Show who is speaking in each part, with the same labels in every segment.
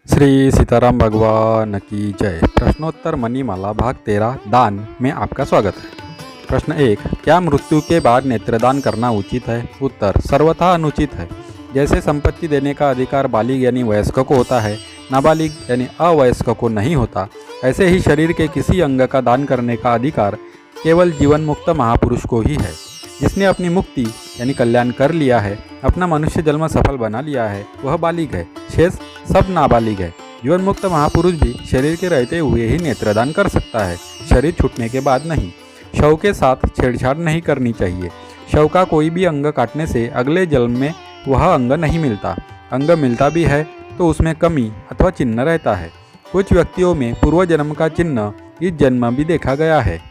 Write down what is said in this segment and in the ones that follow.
Speaker 1: श्री सीताराम भगवान की जय। प्रश्नोत्तर मणिमाला भाग 13 दान में आपका स्वागत है। प्रश्न 1, क्या मृत्यु के बाद नेत्रदान करना उचित है? उत्तर, सर्वथा अनुचित है। जैसे संपत्ति देने का अधिकार बालिग यानी वयस्क को होता है, नाबालिग यानी अवयस्क को नहीं होता, ऐसे ही शरीर के किसी अंग का दान करने का अधिकार केवल जीवन मुक्त महापुरुष को ही है। जिसने अपनी मुक्ति यानी कल्याण कर लिया है, अपना मनुष्य जन्म सफल बना लिया है, वह बालिग है। शेष सब नाबालिग है। जीवन मुक्त महापुरुष भी शरीर के रहते हुए ही नेत्रदान कर सकता है, शरीर छूटने के बाद नहीं। शव के साथ छेड़छाड़ नहीं करनी चाहिए। शव का कोई भी अंग काटने से अगले जन्म में वह अंग नहीं मिलता। अंग मिलता भी है तो उसमें कमी अथवा चिन्ह रहता है। कुछ व्यक्तियों में पूर्व जन्म का चिन्ह इस जन्म भी देखा गया है।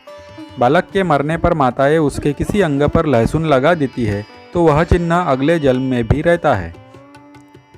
Speaker 1: बालक के मरने पर माताएं उसके किसी अंग पर लहसुन लगा देती है तो वह चिन्ह अगले जन्म में भी रहता है।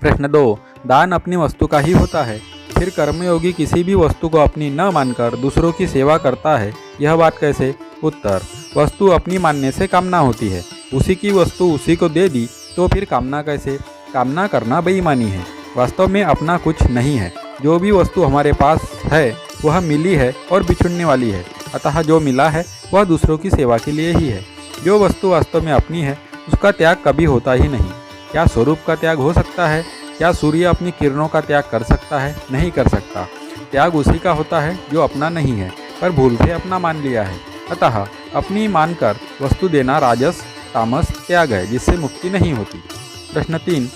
Speaker 1: प्रश्न 2, दान अपनी वस्तु का ही होता है, फिर कर्मयोगी किसी भी वस्तु को अपनी न मानकर दूसरों की सेवा करता है, यह बात कैसे? उत्तर, वस्तु अपनी मानने से कामना होती है। उसी की वस्तु उसी को दे दी तो फिर कामना कैसे? कामना करना बेईमानी है। वास्तव में अपना कुछ नहीं है। जो भी वस्तु हमारे पास है वह मिली है और बिछुड़ने वाली है, अतः जो मिला है वह दूसरों की सेवा के लिए ही है। जो वस्तु वास्तव में अपनी है उसका त्याग कभी होता ही नहीं। क्या स्वरूप का त्याग हो सकता है? क्या सूर्य अपनी किरणों का त्याग कर सकता है? नहीं कर सकता। त्याग उसी का होता है जो अपना नहीं है पर भूल से अपना मान लिया है। अतः अपनी मानकर वस्तु देना राजस तामस त्याग है, जिससे मुक्ति नहीं होती। प्रश्न 3,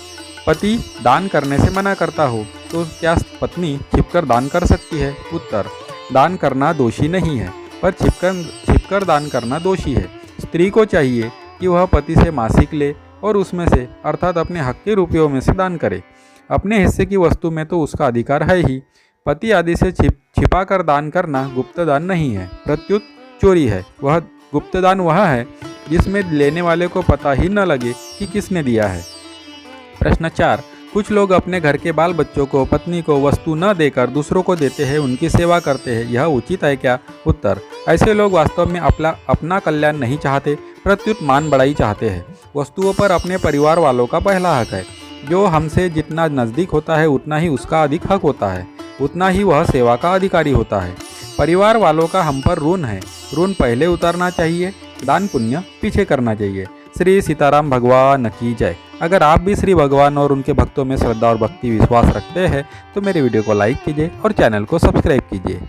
Speaker 1: पति दान करने से मना करता हो तो क्या पत्नी छिपकर दान कर सकती है? उत्तर, दान करना दोषी नहीं है, पर छिपकर दान करना दोषी है। स्त्री को चाहिए कि वह पति से मासिक ले और उसमें से अर्थात अपने हक के रुपयों में से दान करे। अपने हिस्से की वस्तु में तो उसका अधिकार है ही। पति आदि से छिपा कर दान करना गुप्त दान नहीं है, प्रत्युत चोरी है। वह गुप्त दान वह है जिसमें लेने वाले को पता ही न लगे कि किसने दिया है। प्रश्न 4, कुछ लोग अपने घर के बाल बच्चों को, पत्नी को वस्तु न देकर दूसरों को देते हैं, उनकी सेवा करते हैं, यह उचित है क्या? उत्तर, ऐसे लोग वास्तव में अपना कल्याण नहीं चाहते, प्रत्युत मान बढ़ाई चाहते हैं। वस्तुओं पर अपने परिवार वालों का पहला हक है। जो हमसे जितना नज़दीक होता है उतना ही उसका अधिक हक होता है, उतना ही वह सेवा का अधिकारी होता है। परिवार वालों का हम पर ऋण है, ऋण पहले उतारना चाहिए, दान पुण्य पीछे करना चाहिए। श्री सीताराम भगवान की जय। अगर आप भी श्री भगवान और उनके भक्तों में श्रद्धा और भक्ति विश्वास रखते हैं तो मेरे वीडियो को लाइक कीजिए और चैनल को सब्सक्राइब कीजिए।